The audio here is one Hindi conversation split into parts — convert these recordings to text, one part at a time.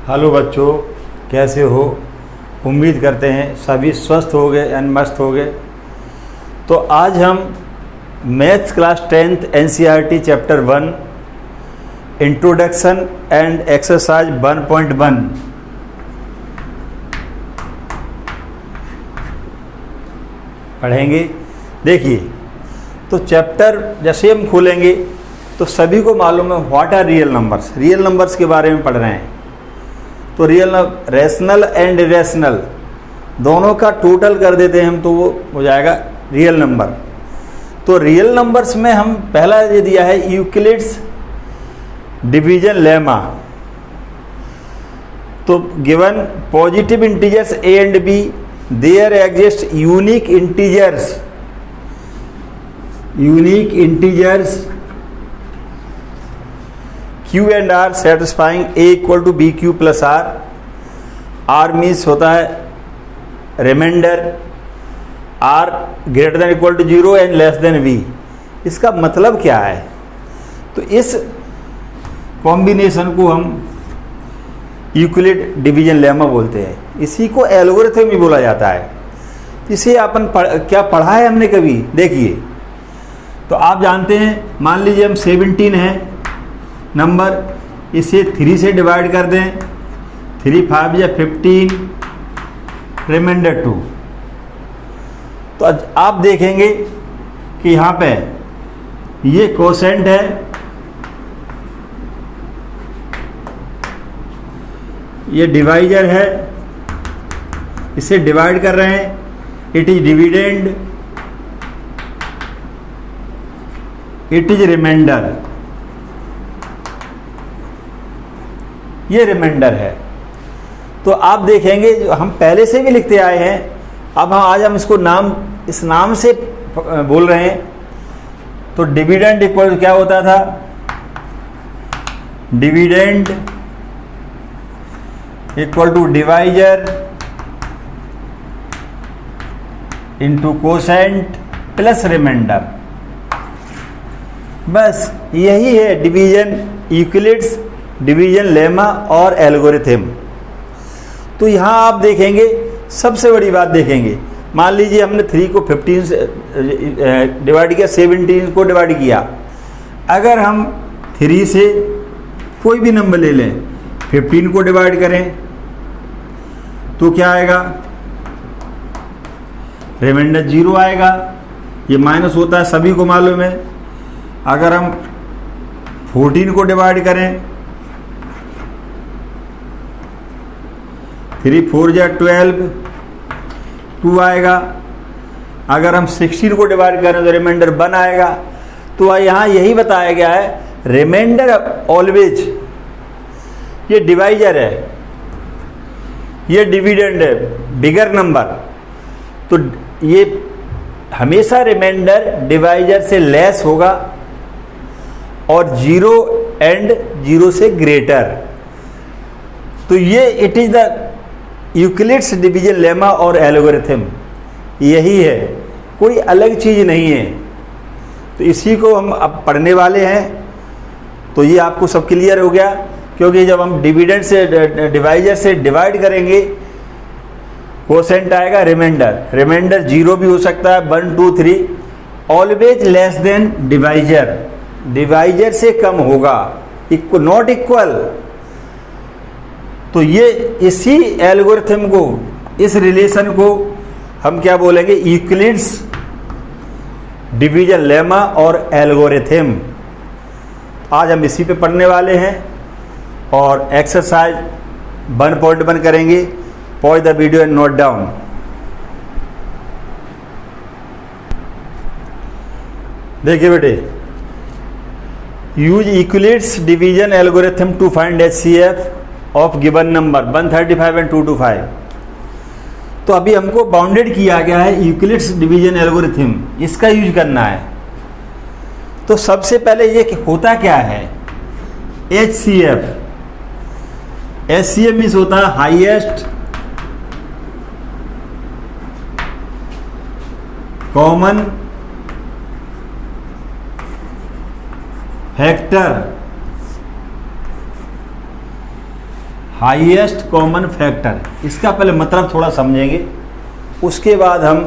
हेलो बच्चों, कैसे हो? उम्मीद करते हैं सभी स्वस्थ हो गए एंड मस्त हो गए। तो आज हम maths class 10th NCERT chapter 1 introduction and exercise 1.1 पढ़ेंगे। देखिए, तो चैप्टर जैसे हम खोलेंगे तो सभी को मालूम है what are real numbers. Real numbers के बारे में पढ़ रहे हैं। तो रेशनल एंड इरेशनल दोनों का टोटल कर देते हैं हम, तो वो हो जाएगा रियल नंबर। तो रियल नंबर्स में हम पहला ये दिया है यूक्लिड्स डिवीजन लेमा। तो given positive integers a and b, there exist unique integers Q and R satisfying A equal to B Q plus R. R means होता है remainder, R greater than equal to 0 and less than V। इसका मतलब क्या है? तो इस कॉम्बिनेशन को हम यूक्लिड डिवीजन लेमा बोलते हैं। इसी को एल्गोरिथम भी बोला जाता है। इसे अपन क्या पढ़ा है हमने कभी? देखिए, तो आप जानते हैं, मान लीजिए हम 17 है नंबर, इसे 3 से डिवाइड कर दें, 3 5 या 15, रिमाइंडर 2। तो आप देखेंगे कि यहाँ पे ये कोसेंट है, ये डिवाइजर है, इसे डिवाइड कर रहे हैं, it is dividend, it is remainder, ये रिमाइंडर है। तो आप देखेंगे जो हम पहले से भी लिखते आए हैं, अब आज हम इसको इस नाम से बोल रहे हैं। तो डिविडेंड इक्वल क्या होता था? Dividend equal to divisor into quotient plus remainder. बस यही है डिवीजन, यूक्लिड्स डिवीजन लेमा और एल्गोरिथम। तो यहाँ आप देखेंगे, सबसे बड़ी बात देखेंगे, मान लीजिए हमने 3 को 15 से डिवाइड किया, 17 को डिवाइड किया। अगर हम 3 से कोई भी नंबर ले लें, 15 को डिवाइड करें तो क्या आएगा? रिमाइंडर 0 आएगा। ये माइनस होता है, सभी को मालूम है। अगर हम 14 को डिवाइड करें, 3 4 या 12, 2 आएगा। अगर हम 16 को डिवाइड करें तो रिमाइंडर 1 आएगा। तो यहाँ यही बताया गया है, रिमाइंडर ऑलवेज, ये डिवाइजर है, ये डिविडेंड है, बिगर नंबर। तो ये हमेशा रिमाइंडर डिवाइजर से लेस होगा और 0 एंड 0 से ग्रेटर। तो ये it is the Euclid's division lemma और एल्गोरिथम, यही है, कोई अलग चीज़ नहीं है। तो इसी को हम अब पढ़ने वाले हैं। तो ये आपको सब क्लियर हो गया, क्योंकि जब हम डिविडेंड से डिवाइजर से डिवाइड करेंगे, कोसेंट आएगा रिमाइंडर। रिमाइंडर 0 भी हो सकता है, 1 2 3, always less than divisor, divisor से कम होगा, नॉट इक्वल। तो ये इसी एल्गोरिथम को, इस रिलेशन को हम क्या बोलेंगे? यूक्लिड्स डिवीजन लेमा और एल्गोरिथम। आज हम इसी पे पढ़ने वाले हैं और एक्सरसाइज 1.1 करेंगे। Pause the video and note down. देखिए बेटे, use Euclid's division algorithm to find HCF of given number 135 and 225। तो अभी हमको बाउंडेड किया गया है यूक्लिड्स डिवीजन एल्गोरिथम, इसका यूज करना है। तो सबसे पहले ये होता क्या है? HCF मीन्स होता है highest common factor highest common factor, इसका पहले मतलब थोड़ा समझेंगे, उसके बाद हम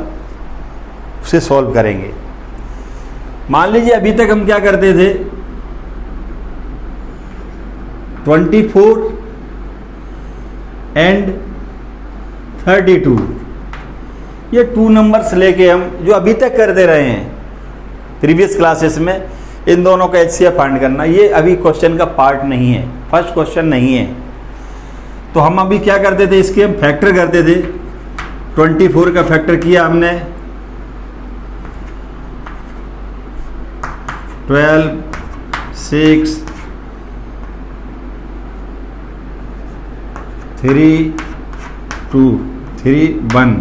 उसे सॉल्व करेंगे। मान लीजिए अभी तक हम क्या करते थे, 24 एंड 32, ये 2 नंबर्स लेके हम जो अभी तक करते रहे हैं प्रीवियस क्लासेस में, इन दोनों का HCF फाइंड करना, ये अभी क्वेश्चन का पार्ट नहीं है, फर्स्ट क्वेश्चन नहीं है। तो हम अभी क्या करते थे, इसके हम फैक्टर करते थे। 24 का फैक्टर किया हमने, 12, 6, 3, 2, 3, 1।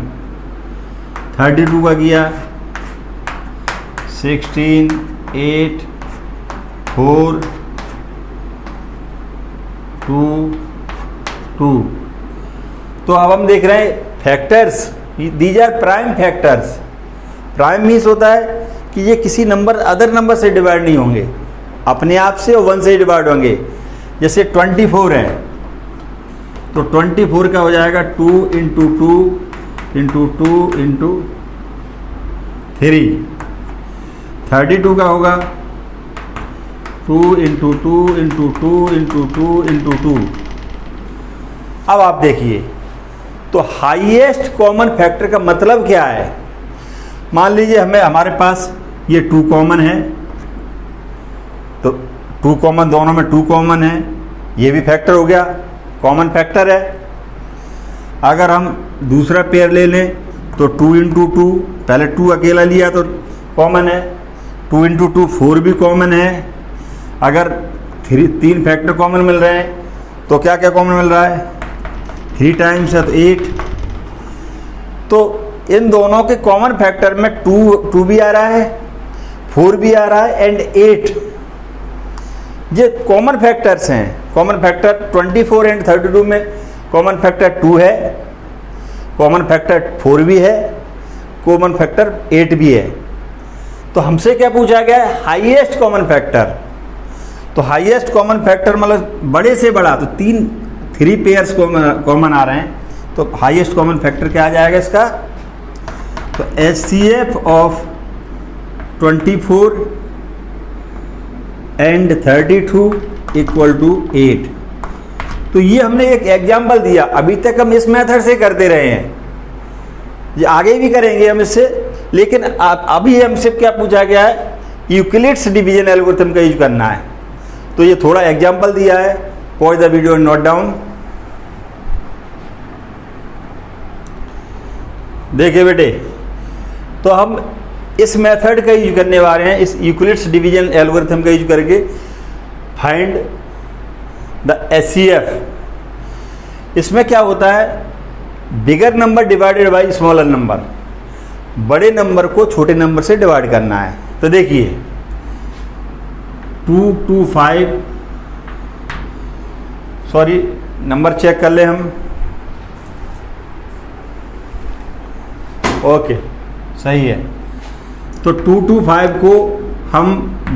32 का किया, 16, 8, 4, 2, 2। तो अब हम देख रहे हैं factors, these are prime factors. Prime means होता है कि ये किसी नंबर अदर नंबर से डिवाइड नहीं होंगे, अपने आप से और 1 से डिवाइड होंगे। जैसे 24 है तो 24 का हो जाएगा 2 इंटू 2 इंटू 2 इंटू 3। 32 का होगा 2 इंटू 2 इंटू 2 इंटू 2 इंटू 2। अब आप देखिए, तो हाईएस्ट कॉमन फैक्टर का मतलब क्या है। मान लीजिए हमारे पास ये 2 कॉमन है, तो 2 कॉमन, दोनों में 2 कॉमन है, ये भी फैक्टर हो गया, कॉमन फैक्टर है। अगर हम दूसरा पेयर ले लें तो 2 इंटू 2, पहले 2 अकेला लिया तो कॉमन है, 2 इंटू 2 4 भी कॉमन है। अगर 3 फैक्टर कॉमन मिल रहे हैं तो क्या क्या कॉमन मिल रहा है, 3 टाइम्स है तो 8। तो इन दोनों के कॉमन फैक्टर में 2 भी आ रहा है, 4 भी आ रहा है एंड 8, ये कॉमन फैक्टर्स हैं। कॉमन फैक्टर 24 एंड 32 में कॉमन फैक्टर 2 है, कॉमन फैक्टर 4 भी है, कॉमन फैक्टर 8 भी है। तो हमसे क्या पूछा गया है, हाईएस्ट कॉमन फैक्टर। तो हाईएस्ट कॉमन फैक्टर मतलब बड़े से बड़ा, तो 3 पेयर्स कॉमन आ रहे हैं, तो हाईएस्ट कॉमन फैक्टर क्या आ जाएगा इसका, तो HCF of 24 and 32 equal to 8। तो ये हमने एक एग्जाम्पल दिया, अभी तक हम इस मेथड से करते रहे हैं, ये आगे भी करेंगे हम इससे, लेकिन अभी हमसे क्या पूछा गया है, यूक्लिड्स डिवीजन एल्गोरिथम का यूज करना है। तो ये थोड़ा एग्जाम्पल दिया है, pause the video and note down. देखिए बेटे, तो हम इस मेथड का यूज करने वाले हैं, इस यूक्लिड्स डिवीजन एल्गोरिथम का यूज करके फाइंड द HCF। इसमें क्या होता है, bigger number divided by smaller number, बड़े नंबर को छोटे नंबर से डिवाइड करना है। तो देखिए 2 2 5, सॉरी नंबर चेक कर ले हम, ओके सही है। तो 2 2 5 को हम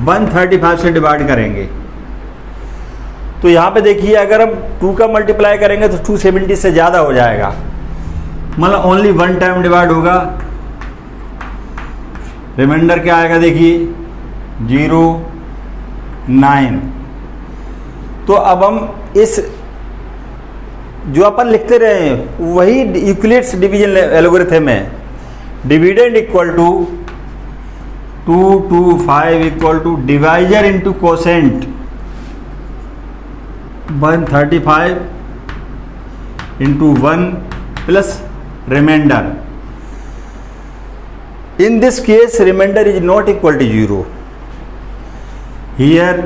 135 से डिवाइड करेंगे। तो यहाँ पे देखिए, अगर हम 2 का मल्टीप्लाई करेंगे तो 270 से ज़्यादा हो जाएगा, मतलब ओनली 1 टाइम डिवाइड होगा। रिमाइंडर क्या आएगा, देखिए 0 9। तो अब हम इस जो अपन लिखते रहे हैं वही यूक्लिड्स डिवीजन एल्गोरिथम है। Dividend equal to 2 2 5 equal to divisor into quotient 135 into 1 plus remainder. In this case, remainder is not equal to 0. Here,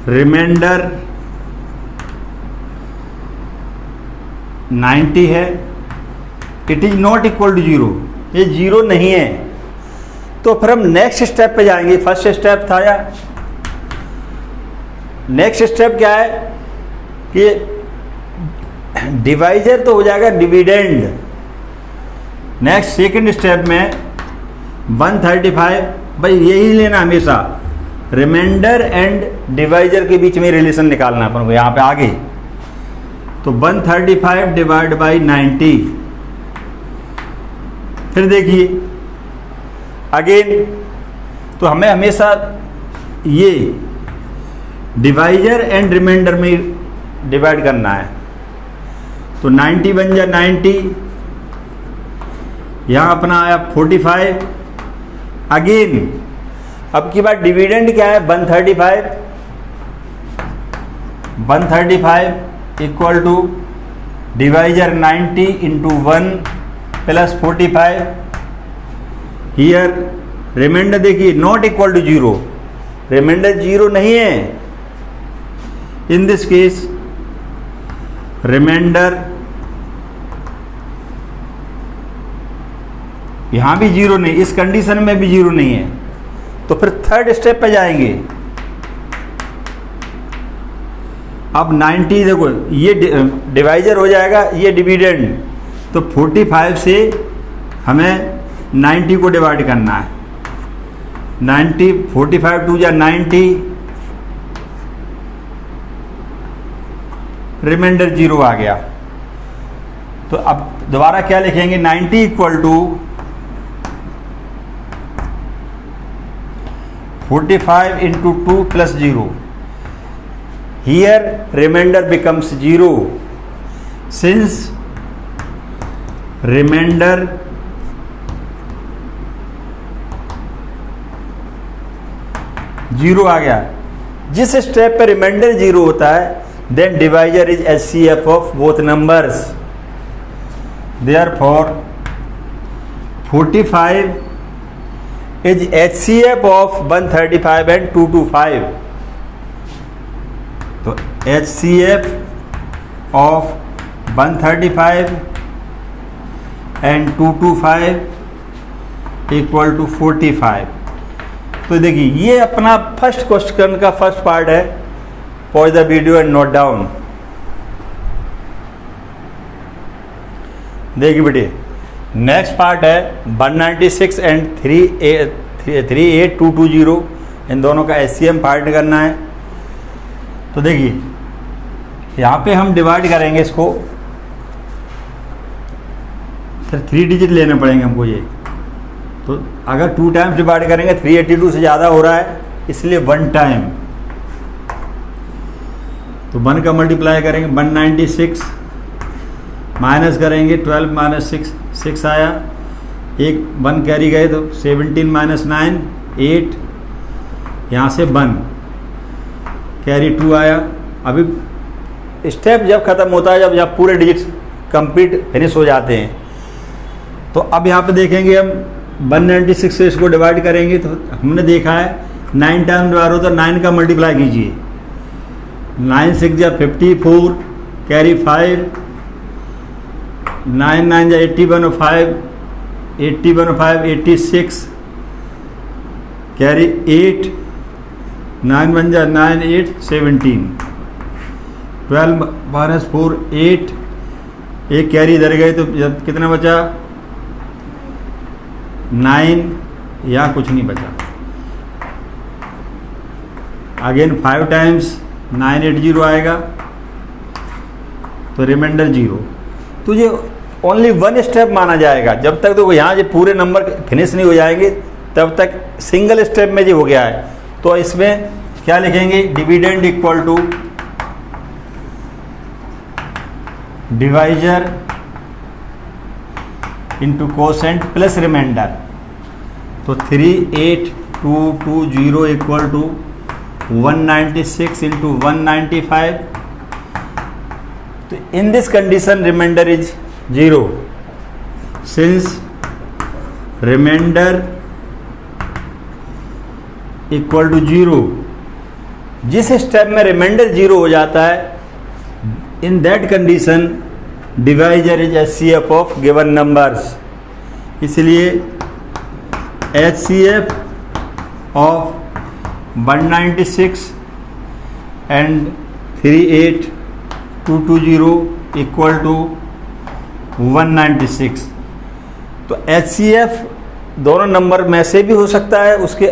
remainder 90 है, it is not equal to 0. ये 0 नहीं है। तो फिर हम नेक्स्ट स्टेप पे जाएंगे। फर्स्ट स्टेप था या नेक्स्ट स्टेप क्या है कि डिवाइजर तो हो जाएगा डिविडेंड। नेक्स्ट सेकंड स्टेप में 135, भाई यही लेना हमेशा, रिमाइंडर एंड डिवाइजर के बीच में रिलेशन निकालना है अपन को यहाँ पे आगे। तो 135 डिवाइड बाई 90। फिर देखिए अगेन, तो हमें हमेशा ये डिवाइजर एंड रिमाइंडर में डिवाइड करना है। तो 90 बन जाए 90, यहाँ अपना आया 45। अगेन अब की बात डिविडेंड क्या है, 135 equal to divisor 90 into 1 plus 45। Here remainder देखिए नॉट इक्वल टू 0, रिमाइंडर 0 नहीं है। इन दिस केस रिमाइंडर यहां भी 0 नहीं, इस कंडीशन में भी 0 नहीं है। तो फिर थर्ड स्टेप पे जाएंगे। अब 90 देखो ये डिवाइजर हो जाएगा, ये डिविडेंड। तो 45 से हमें 90 को डिवाइड करना है। 90 45 टू जा 90, रिमाइंडर 0 आ गया। तो अब दोबारा क्या लिखेंगे, 90 equal to 45 into 2 plus 0. Here remainder becomes 0. Since remainder zero आ गया, जिस स्टेप पे रिमाइंडर 0 होता है then divisor is HCF of both numbers. Therefore 45 is HCF of 135 and 225. तो HCF of 135 and 225 equal to 45. तो देखिए ये अपना फर्स्ट क्वेश्चन का फर्स्ट पार्ट है। Pause the video and note down. देखिए बेटे नेक्स्ट पार्ट है 196 एंड 38220, इन दोनों का HCM पार्ट करना है। तो देखिए यहाँ पे हम डिवाइड करेंगे इसको, फिर 3 डिजिट लेने पड़ेंगे हमको ये। तो अगर 2 टाइम्स डिवाइड करेंगे 382 से ज़्यादा हो रहा है, इसलिए 1 टाइम। तो 1 का मल्टीप्लाई करेंगे 196, माइनस करेंगे 12 माइनस 6 आया, एक 1 कैरी गए तो 17 माइनस 9 8, यहाँ से 1 कैरी 2 आया। अभी स्टेप जब ख़त्म होता है जब पूरे डिजिट्स कंप्लीट फिनिश हो जाते हैं। तो अब यहाँ पे देखेंगे हम 196 से इसको डिवाइड करेंगे। तो हमने देखा है 9 टाइम डिवाइड होता है, 9 का मल्टीप्लाई कीजिए, 9 6 जा 54 कैरी 5, 9 9 जा 81 5, 81 5 86 कैरी 8, 9 1 जा 9 8 17, 12 माइनस 4 8, एक कैरी इधर गए तो कितना बचा 9, या कुछ नहीं बचा। अगेन 5 टाइम्स 980 आएगा, तो रिमाइंडर 0। तो ये ओनली 1 स्टेप माना जाएगा। जब तक तो यहाँ जो पूरे नंबर फिनिश नहीं हो जाएंगे तब तक सिंगल स्टेप में जो हो गया है। तो इसमें क्या लिखेंगे, dividend equal to divisor into quotient plus remainder. तो 38220 इक्वल टू 196 इंटू 195। तो in this condition remainder is 0। Since remainder equal to 0, जिस स्टेप में रिमाइंडर 0 हो जाता है in that condition divisor is HCF of given numbers. इसलिए HCF of 196 and 38220 equal to 196। तो HCF दोनों नंबर में से भी हो सकता है, उसके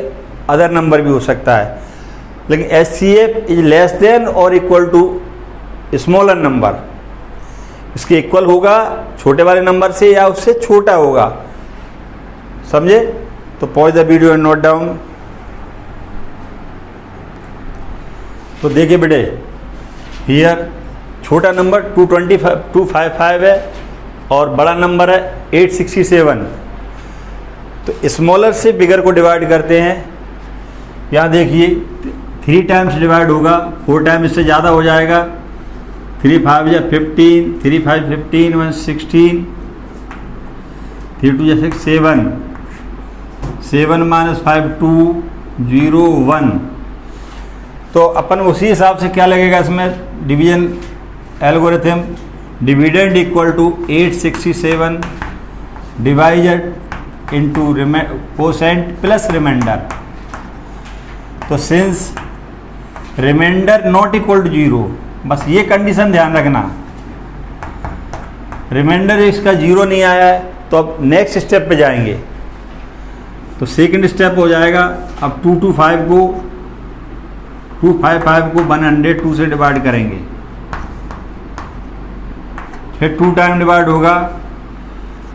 अदर नंबर भी हो सकता है। लेकिन HCF इज लेस देन और इक्वल टू स्मॉलर नंबर, इसके इक्वल होगा छोटे वाले नंबर से या उससे छोटा होगा, समझे? तो pause the video and note down. तो देखिए बेटे, हियर छोटा नंबर 255 है और बड़ा नंबर है 867। तो स्मॉलर से बिगर को डिवाइड करते हैं। यहाँ देखिए 3 टाइम्स डिवाइड होगा, 4 टाइम इससे ज़्यादा हो जाएगा। 3 5 या 15, 3 5 15, 1 16, 3 2 6 7, 7 - 5 2 0 1। तो अपन उसी हिसाब से क्या लगेगा इसमें, division algorithm, dividend equal to 867 divided into quotient plus remainder. तो since remainder not equal to 0, बस ये कंडीशन ध्यान रखना, रिमाइंडर इसका 0 नहीं आया है, तो अब नेक्स्ट स्टेप पे जाएंगे। तो सेकंड स्टेप हो जाएगा, अब 255 को 102 से डिवाइड करेंगे, फिर 2 टाइम डिवाइड होगा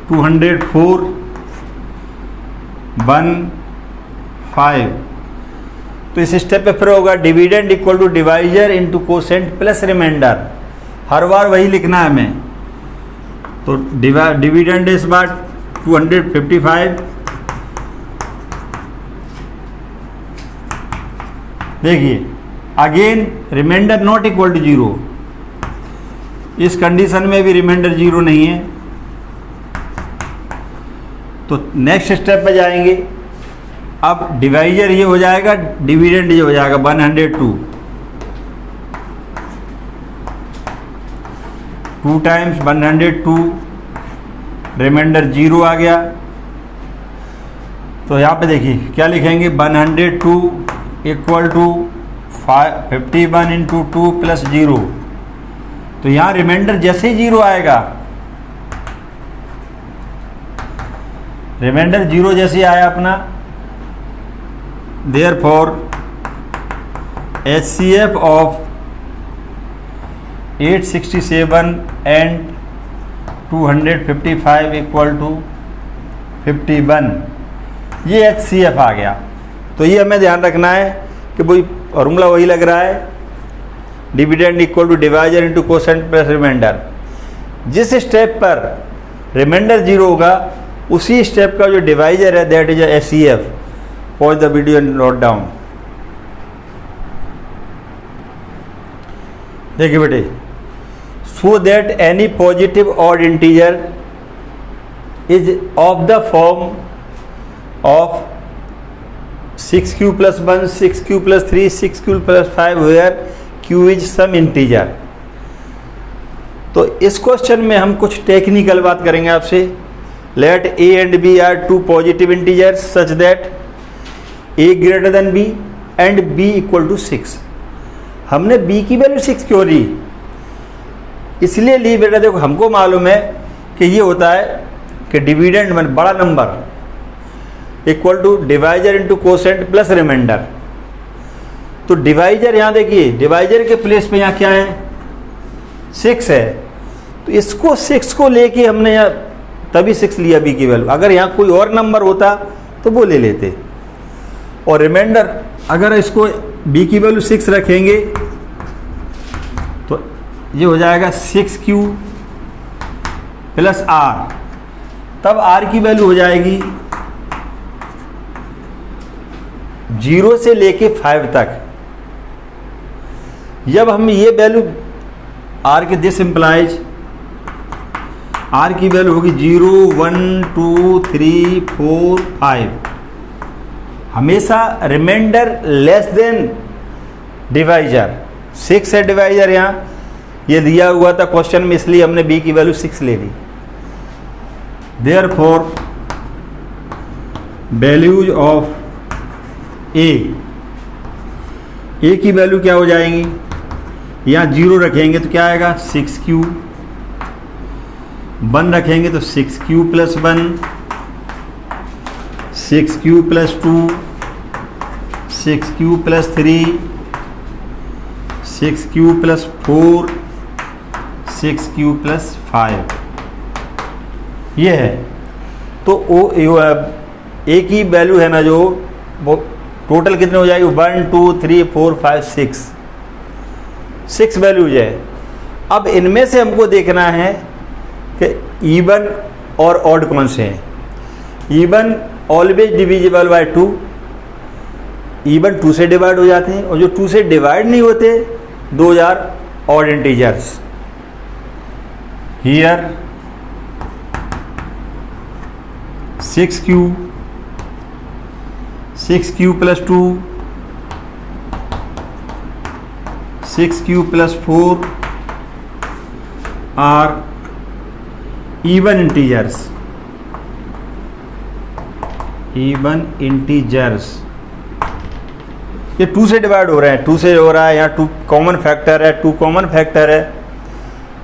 204 1 5। तो इस स्टेप पे फिर होगा dividend equal to divisor into quotient plus remainder, हर बार वही लिखना है हमें। तो डिविडेंड इस बार 255, देखिए again remainder not equal to 0, इस कंडीशन में भी रिमाइंडर 0 नहीं है। तो नेक्स्ट स्टेप पे जाएंगे, अब डिवाइजर ये हो जाएगा, डिविडेंड ये हो जाएगा 102, 2 टाइम्स 102, रिमाइंडर 0 आ गया। तो यहाँ पे देखिए क्या लिखेंगे, 102 इक्वल टू 51 इंटू 2 प्लस 0। तो यहाँ रिमाइंडर जैसे ही 0 आएगा, रिमाइंडर 0 जैसे आया अपना, therefore HCF of 867 and 255 equal to 51, ये HCF आ गया। तो ये हमें ध्यान रखना है कि वही फॉर्मूला वही लग रहा है, dividend equal to divisor into quotient plus remainder. जिस स्टेप पर रिमाइंडर 0 होगा उसी स्टेप का जो डिवाइजर है that is HCF। Pause the video and note down. देखिए बेटे, so that any positive odd integer is of the form of 6q + 1, 6q + 3, 6q + 5 where q is some integer. तो इस क्वेश्चन में हम कुछ टेक्निकल बात करेंगे आपसे। Let a and b are 2 positive integers such that a greater than b and b equal to 6। हमने b की वैल्यू 6 क्यों ली? इसलिए ली बेटा, देखो हमको मालूम है कि ये होता है कि डिविडेंड मतलब बड़ा number equal to divisor into quotient plus remainder. तो डिवाइजर यहाँ देखिए, डिवाइजर के प्लेस पे यहाँ क्या है, 6 है। तो इसको 6 को लेके हमने यहाँ तभी 6 लिया b की वैल्यू। अगर यहाँ कोई और नंबर होता तो वो ले लेते। और रिमाइंडर अगर इसको b की वैल्यू 6 रखेंगे तो ये हो जाएगा 6q + r। तब r की वैल्यू हो जाएगी 0 से लेके 5 तक। जब हम ये वैल्यू r के दिस इम्प्लाइज r की वैल्यू होगी 0 1 2 3 4 5। हमेशा रिमाइंडर लेस देन डिवाइजर। 6 है डिवाइजर, यहाँ ये दिया हुआ था क्वेश्चन में, इसलिए हमने b की वैल्यू 6 ले ली। देयरफॉर वैल्यूज ऑफ a की वैल्यू क्या हो जाएंगी, यहाँ 0 रखेंगे तो क्या आएगा 6q, 1 रखेंगे तो 6q + 1, 6q + 2, 6q + 3, 6q plus 4 6q plus 5 ये है। तो वो एक ही वैल्यू है ना, जो वो टोटल कितने हो जाएगी 1 2 3 4 5 6 वैल्यूज है। अब इनमें से हमको देखना है कि इवन और ऑड कौन से हैं। Even always divisible by 2, even 2 से डिवाइड हो जाते हैं, और जो 2 से डिवाइड नहीं होते those are odd integers. Here 6q plus 2 6q plus 4 are even integers. ये 2 से डिवाइड हो रहे हैं, 2 से हो रहा है, यहाँ 2 कॉमन फैक्टर है, 2 कॉमन फैक्टर है।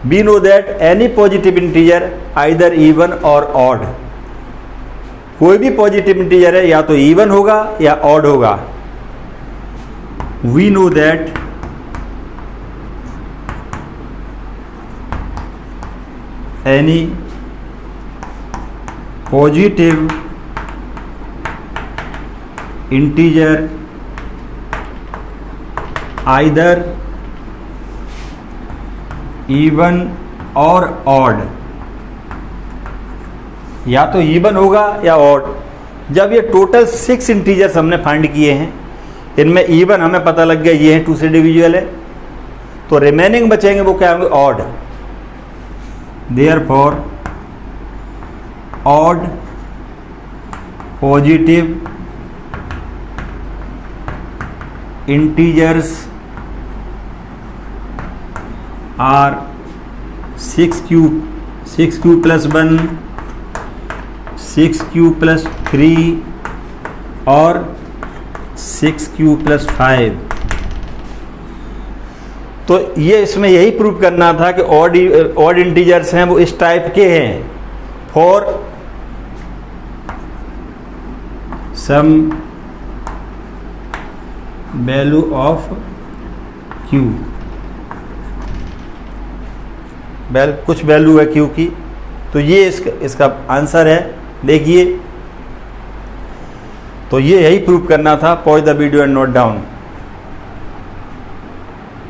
We know that any positive integer either even और ऑड, कोई भी पॉजिटिव इंटीजर है या तो इवन होगा या ऑड होगा। We know that any positive integer either even और ऑड, या तो इवन होगा या ऑड। जब ये टोटल 6 इंटीजर्स हमने फाइंड किए हैं, इनमें इवन हमें पता लग गया ये है 2 से डिविजिबल है, तो रिमेनिंग बचेंगे वो क्या होंगे, odd. Therefore odd positive integers are 6q plus 1 6q plus 3 और 6q प्लस 5। तो ये इसमें यही प्रूव करना था कि ऑड इंटीजर्स हैं वो इस टाइप के हैं। For some value of q, कुछ वैल्यू है q की, तो ये इसका आंसर है। देखिए, तो ये यही प्रूव करना था। Pause the video and note down.